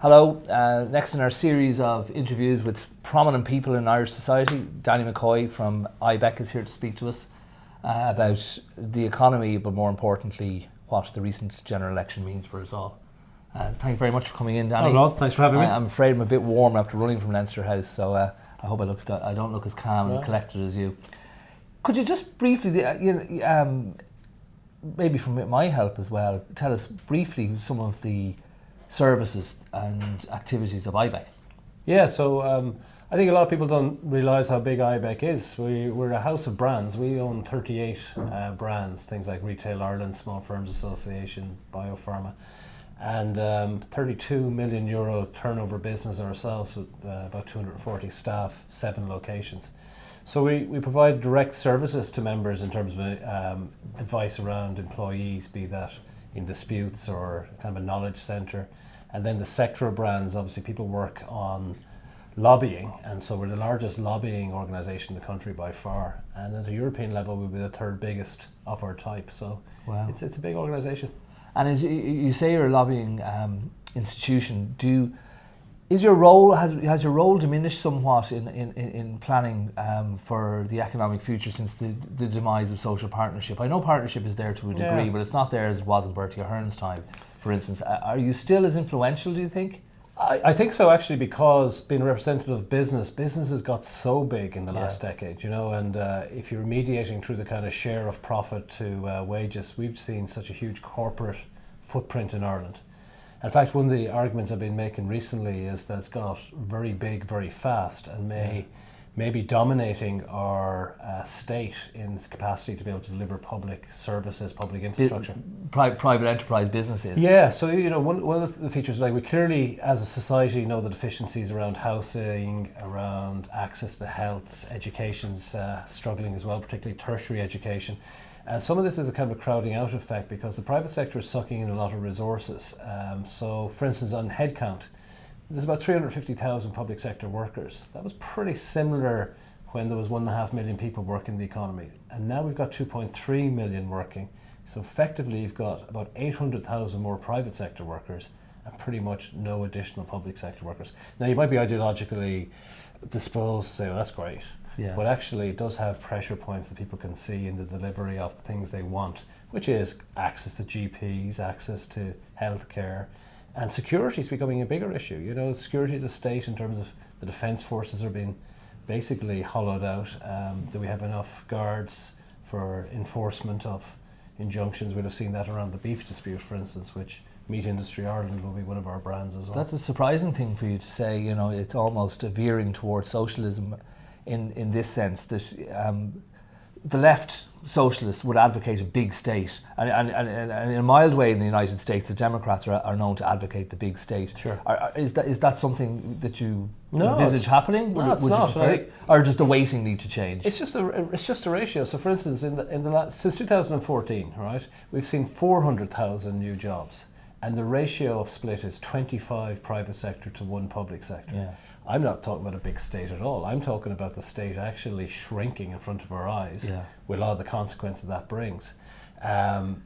Hello, next in our series of interviews with prominent people in Irish society, Danny McCoy from IBEC is here to speak to us about the economy, but more importantly, what the recent general election means for us all. Thank you very much for coming in, Danny. Hello, thanks for having me. I'm afraid I'm a bit warm after running from Leinster House, so I hope I don't look as calm and collected as you. Could you just briefly, maybe from my help as well, tell us briefly some of the services and activities of IBEC? Yeah, so I think a lot of people don't realise how big IBEC is. We're a house of brands. We own 38 brands, things like Retail Ireland, Small Firms Association, Biopharma, and 32 million euro turnover business ourselves with about 240 staff, 7 locations. So we provide direct services to members in terms of advice around employees, be that in disputes or kind of a knowledge centre. And then the sectoral brands, obviously people work on lobbying, and so we're the largest lobbying organisation in the country by far. And at a European level, we'll be the third biggest of our type. So wow. It's a big organisation. And as you say, you're a lobbying institution. Has your role diminished somewhat in planning for the economic future since the demise of social partnership? I know partnership is there to a degree, but it's not there as it was in Bertie Ahern's time, for instance. Are you still as influential, do you think? I think so, actually, because being a representative of business has got so big in the last decade, and if you're mediating through the kind of share of profit to wages, we've seen such a huge corporate footprint in Ireland. In fact, one of the arguments I've been making recently is that it's got very big, very fast, and may be dominating our state in its capacity to be able to deliver public services, public infrastructure. Private enterprise businesses. Yeah, so one of the features, like we clearly as a society know the deficiencies around housing, around access to health, education's struggling as well, particularly tertiary education. And some of this is a kind of a crowding out effect because the private sector is sucking in a lot of resources. So, for instance, on headcount, there's about 350,000 public sector workers. That was pretty similar when there was 1.5 million people working in the economy. And now we've got 2.3 million working. So effectively, you've got about 800,000 more private sector workers and pretty much no additional public sector workers. Now, you might be ideologically disposed to say, well, that's great. Yeah. But actually it does have pressure points that people can see in the delivery of the things they want, which is access to GPs, access to healthcare, and security is becoming a bigger issue. Security of the state in terms of the defence forces are being basically hollowed out. Do we have enough guards for enforcement of injunctions? We'd have seen that around the beef dispute, for instance, which Meat Industry Ireland will be one of our brands as well. That's a surprising thing for you to say. It's almost a veering towards socialism. In this sense, that the left socialists would advocate a big state, and in a mild way in the United States, the Democrats are known to advocate the big state. Sure. Is that something that you envisage happening? No, it's not. Or does the weighting need to change? It's just a ratio. So, for instance, since 2014, right, we've seen 400,000 new jobs, and the ratio of split is 25 private sector to 1 public sector. Yeah. I'm not talking about a big state at all. I'm talking about the state actually shrinking in front of our eyes with a lot of the consequences that brings.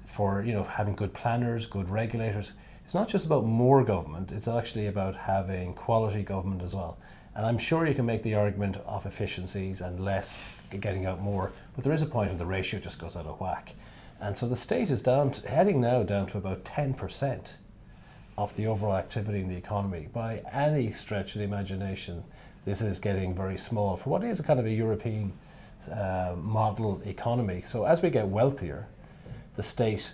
For having good planners, good regulators. It's not just about more government, it's actually about having quality government as well. And I'm sure you can make the argument of efficiencies and less getting out more, but there is a point when the ratio just goes out of whack. And so the state is heading now down to about 10% of the overall activity in the economy. By any stretch of the imagination, this is getting very small for what is a kind of a European model economy. So as we get wealthier, the state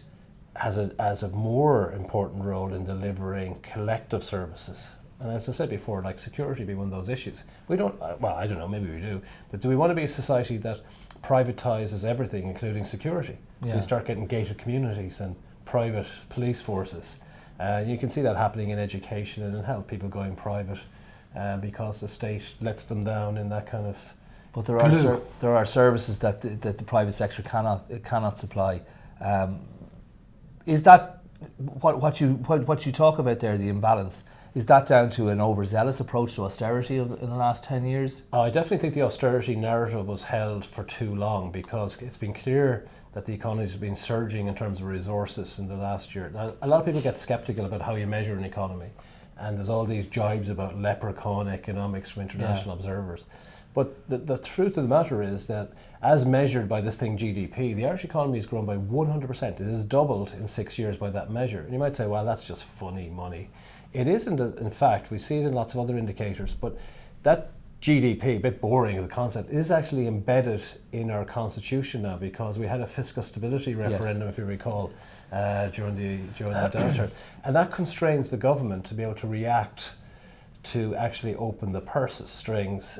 has a more important role in delivering collective services. And as I said before, like security being one of those issues. We don't, I don't know, maybe we do, but do we want to be a society that privatizes everything, including security? So you start getting gated communities and private police forces. You can see that happening in education and in health, people going private because the state lets them down in that kind of. But there are services that the private sector cannot supply. Is that what you talk about there, the imbalance? Is that down to an overzealous approach to austerity in the last 10 years? I definitely think the austerity narrative was held for too long because it's been clear that the economy has been surging in terms of resources in the last year. Now, a lot of people get sceptical about how you measure an economy. and there's all these jibes about leprechaun economics from international observers. But the truth of the matter is that, as measured by this thing GDP, the Irish economy has grown by 100%. It has doubled in 6 years by that measure. And you might say, well, that's just funny money. It isn't, in fact. We see it in lots of other indicators. But that GDP, a bit boring as a concept, is actually embedded in our constitution now, because we had a fiscal stability referendum, if you recall, during the downturn. And that constrains the government to be able to react to actually open the purse strings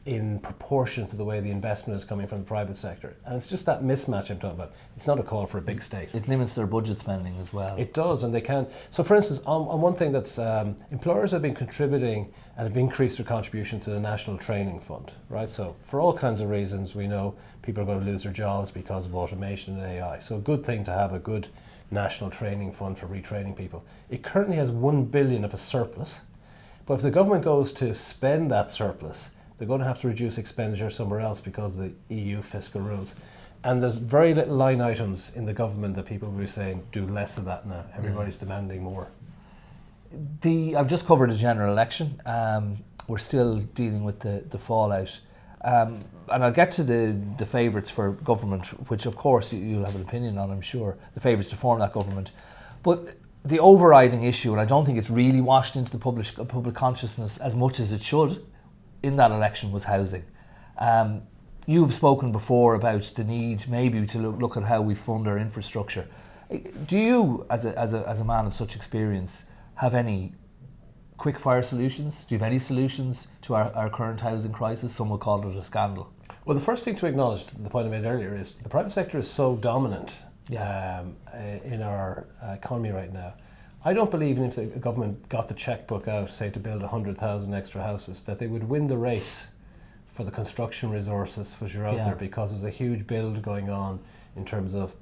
in proportion to the way the investment is coming from the private sector. And it's just that mismatch I'm talking about. It's not a call for a big state. It limits their budget spending as well. It does, and they can't. So for instance, on one thing that's, employers have been contributing and have increased their contribution to the National Training Fund, right? So for all kinds of reasons, we know people are going to lose their jobs because of automation and AI. So a good thing to have a good National Training Fund for retraining people. It currently has 1 billion of a surplus. But if the government goes to spend that surplus, they're going to have to reduce expenditure somewhere else because of the EU fiscal rules. And there's very little line items in the government that people will be saying, do less of that now. Everybody's demanding more. I've just covered the general election. We're still dealing with the fallout. And I'll get to the favourites for government, which of course you'll have an opinion on, I'm sure, the favourites to form that government. But the overriding issue, and I don't think it's really washed into the public consciousness as much as it should, in that election was housing. You've spoken before about the need maybe to look at how we fund our infrastructure. Do you, as a man of such experience, have any quick fire solutions? Do you have any solutions to our current housing crisis? Some would call it a scandal. Well, the first thing to acknowledge, the point I made earlier, is the private sector is so dominant in our economy right now. I don't believe even if the government got the checkbook out, say to build 100,000 extra houses, that they would win the race for the construction resources which are out there, because there's a huge build going on in terms of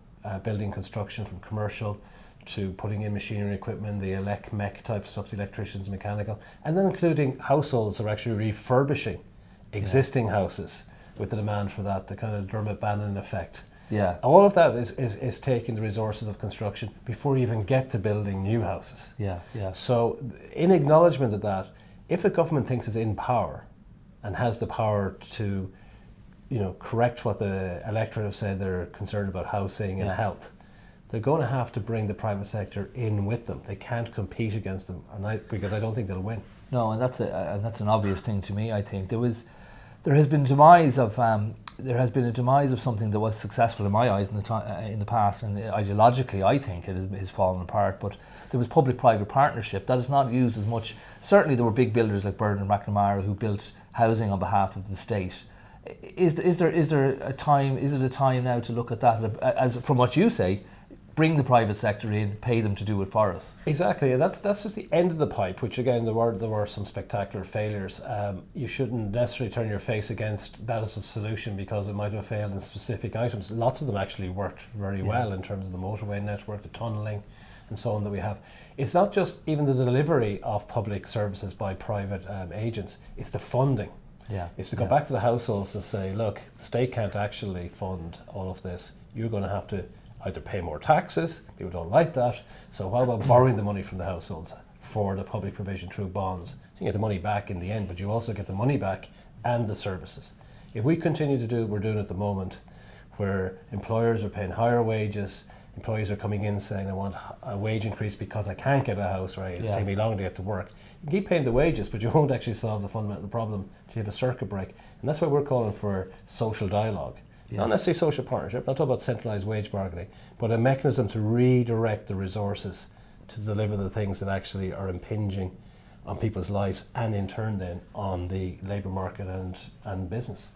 building construction, from commercial to putting in machinery equipment, the mech type stuff, the electricians, mechanical, and then including households who are actually refurbishing existing houses with the demand for that, the kind of Dermot Bannon effect. Yeah. All of that is taking the resources of construction before you even get to building new houses. Yeah. So in acknowledgement of that, if a government thinks it's in power and has the power to, correct what the electorate have said they're concerned about housing and health, they're going to have to bring the private sector in with them. They can't compete against them, because I don't think they'll win. No, and that's an obvious thing to me. I think there has been a demise of something that was successful in my eyes in the past, and ideologically I think it has fallen apart. But there was public-private partnership that is not used as much. Certainly there were big builders like Bernard McNamara who built housing on behalf of the state. Is there a time? Is it a time now to look at that as, from what you say, bring the private sector in, pay them to do it for us? Exactly, and that's just the end of the pipe, which again there were some spectacular failures. You shouldn't necessarily turn your face against that as a solution, because it might have failed in specific items. Lots of them actually worked very well in terms of the motorway network, the tunnelling and so on that we have. It's not just even the delivery of public services by private agents, it's the funding. It's to go back to the households and say, look, the state can't actually fund all of this. You're going to have to either pay more taxes, people don't like that, so how about borrowing the money from the households for the public provision through bonds? You get the money back in the end, but you also get the money back and the services. If we continue to do what we're doing at the moment, where employers are paying higher wages, employees are coming in saying, I want a wage increase because I can't get a house, right? It's taking me long to get to work. You can keep paying the wages, but you won't actually solve the fundamental problem till you have a circuit break. And that's why we're calling for social dialogue. Not necessarily social partnership, not talking about centralised wage bargaining, but a mechanism to redirect the resources to deliver the things that actually are impinging on people's lives, and in turn then on the labour market and business.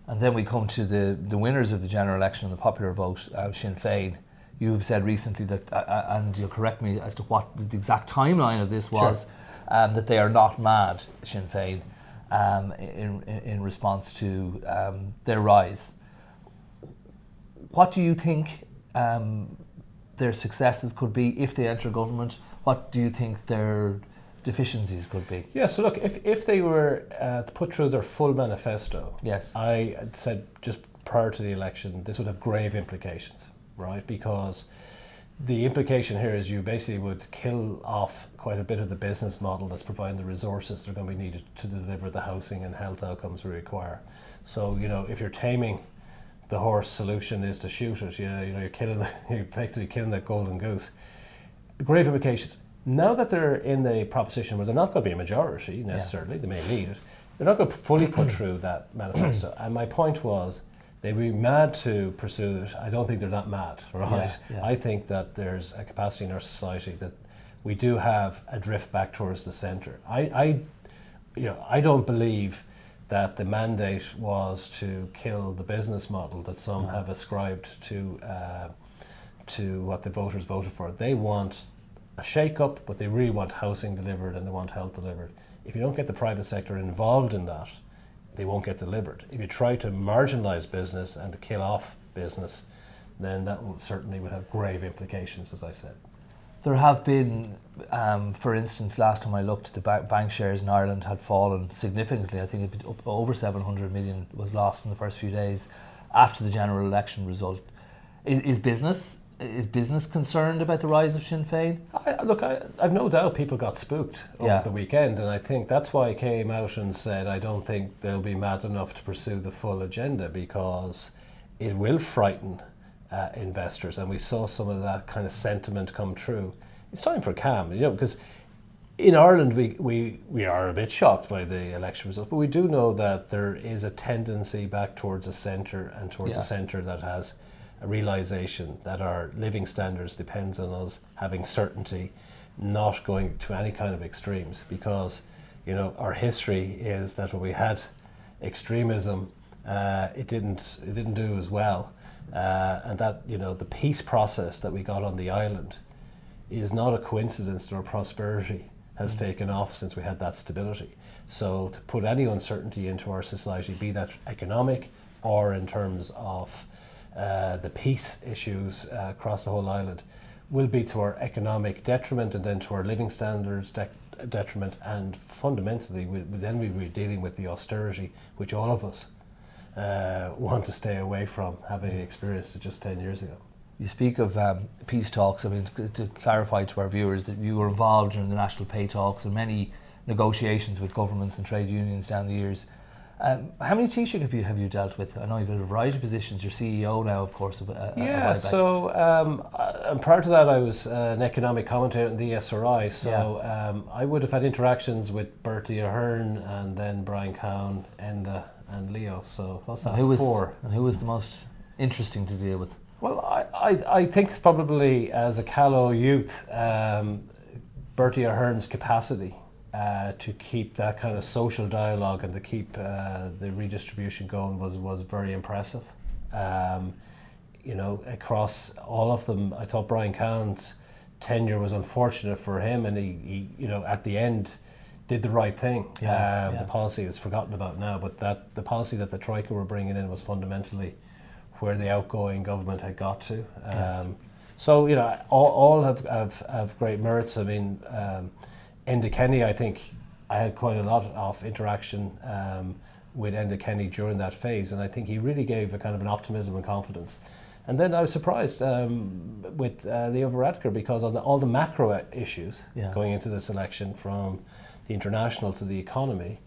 And then we come to the winners of the general election, the popular vote, Sinn Féin. You've said recently that, and you'll correct me as to what the exact timeline of this was, that they are not mad, Sinn Féin, in response to their rise. What do you think their successes could be if they enter government? What do you think their deficiencies could be? Yeah, so look, if they were to put through their full manifesto, I said just prior to the election, this would have grave implications, right? Because the implication here is you basically would kill off quite a bit of the business model that's providing the resources that are going to be needed to deliver the housing and health outcomes we require. So, if you're taming the horse, solution is to shoot it. You're effectively killing that golden goose. Grave implications. Now that they're in the proposition where they're not going to be a majority necessarily, they may need it, they're not going to fully put through that manifesto. And my point was, they'd be mad to pursue it. I don't think they're that mad, right? I think that there's a capacity in our society that we do have a drift back towards the centre. I don't believe that the mandate was to kill the business model that some have ascribed to what the voters voted for. They want a shake-up, but they really want housing delivered and they want health delivered. If you don't get the private sector involved in that, they won't get delivered. If you try to marginalise business and to kill off business, then that will certainly have grave implications, as I said. There have been, for instance, last time I looked, the bank shares in Ireland had fallen significantly. I think up over 700 million was lost in the first few days after the general election result. Is business concerned about the rise of Sinn Féin? I've no doubt people got spooked over the weekend, and I think that's why I came out and said I don't think they'll be mad enough to pursue the full agenda, because it will frighten investors, and we saw some of that kind of sentiment come true. It's time for calm, because in Ireland we are a bit shocked by the election result, but we do know that there is a tendency back towards a centre and towards a centre that has a realisation that our living standards depends on us having certainty, not going to any kind of extremes, because our history is that when we had extremism, it didn't do as well, and that the peace process that we got on the island is not a coincidence that our prosperity has taken off since we had that stability. So to put any uncertainty into our society, be that economic or in terms of the peace issues across the whole island, will be to our economic detriment and then to our living standards detriment, and fundamentally we'll be dealing with the austerity which all of us want to stay away from, having experienced it just 10 years ago. You speak of peace talks. I mean, to clarify to our viewers that you were involved during the national pay talks and many negotiations with governments and trade unions down the years. How many Taoiseach have you dealt with? I know you've had a variety of positions. You're CEO now, of course. And prior to that I was an economic commentator in the SRI, I would have had interactions with Bertie Ahern and then Brian Cowan, Enda and Leo, so what's that, four. And who was the most interesting to deal with? Well, I think it's probably, as a callow youth, Bertie Ahern's capacity to keep that kind of social dialogue and to keep the redistribution going was very impressive. Across all of them, I thought Brian Cowan's tenure was unfortunate for him, and he at the end did the right thing. The policy is forgotten about now, but the policy that the Troika were bringing in was fundamentally where the outgoing government had got to. So all have great merits. I mean, Enda Kenny, I think I had quite a lot of interaction with Enda Kenny during that phase, and I think he really gave a kind of an optimism and confidence. And then I was surprised with Leo Varadkar, because on all the macro issues going into this election, from the international to the economy,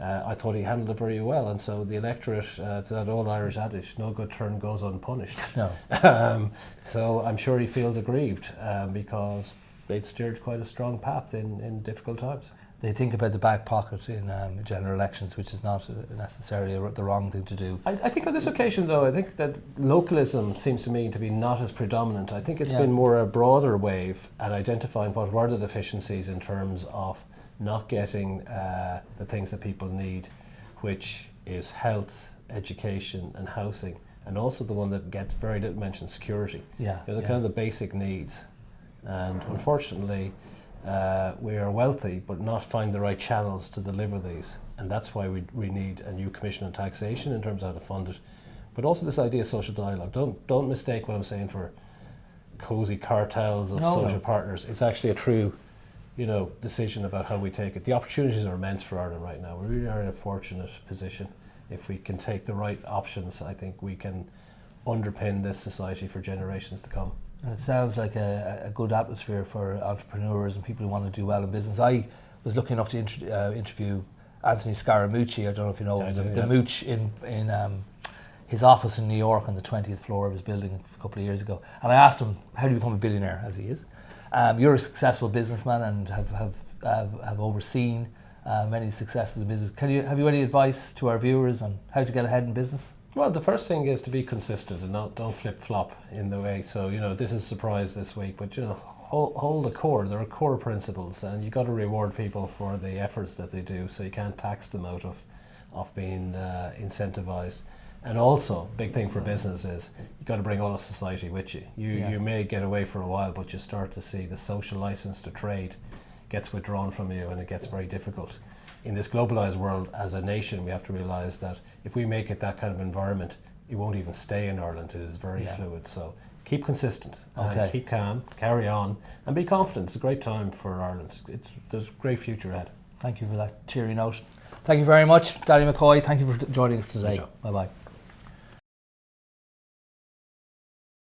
I thought he handled it very well. And so the electorate, to that old Irish adage, no good turn goes unpunished. No. So I'm sure he feels aggrieved because they'd steered quite a strong path in difficult times. They think about the back pocket in general elections, which is not necessarily the wrong thing to do. I think on this occasion, though, I think that localism seems to me to be not as predominant. I think it's been more a broader wave at identifying what were the deficiencies in terms of not getting the things that people need, which is health, education and housing, and also the one that gets very little mention, security. Kind of the basic needs. And unfortunately, we are wealthy but not find the right channels to deliver these, and that's why we need a new commission on taxation in terms of how to fund it, but also this idea of social dialogue. Don't mistake what I'm saying for cozy cartels of social partners. It's actually a true decision about how we take it. The opportunities are immense for Ireland right now. We really are in a fortunate position. If we can take the right options, I think we can underpin this society for generations to come. And it sounds like a good atmosphere for entrepreneurs and people who want to do well in business. I was lucky enough to interview Anthony Scaramucci. I don't know if you know him, the Mooch in his office in New York on the 20th floor of his building a couple of years ago. And I asked him, how do you become a billionaire, as he is? You're a successful businessman and have overseen many successes in business. Have you any advice to our viewers on how to get ahead in business? Well, the first thing is to be consistent and don't flip-flop in the way. So, this is a surprise this week, but, hold the core. There are core principles, and you've got to reward people for the efforts that they do, so you can't tax them out of being incentivized. And also, big thing for business is you've got to bring all of society with you. You may get away for a while, but you start to see the social license to trade gets withdrawn from you, and it gets very difficult. In this globalized world, as a nation, we have to realize that if we make it that kind of environment, it won't even stay in Ireland. It is very fluid. So keep consistent, keep calm, carry on, and be confident. It's a great time for Ireland. There's a great future ahead. Thank you for that cheery note. Thank you very much, Danny McCoy. Thank you for joining us today. Bye-bye.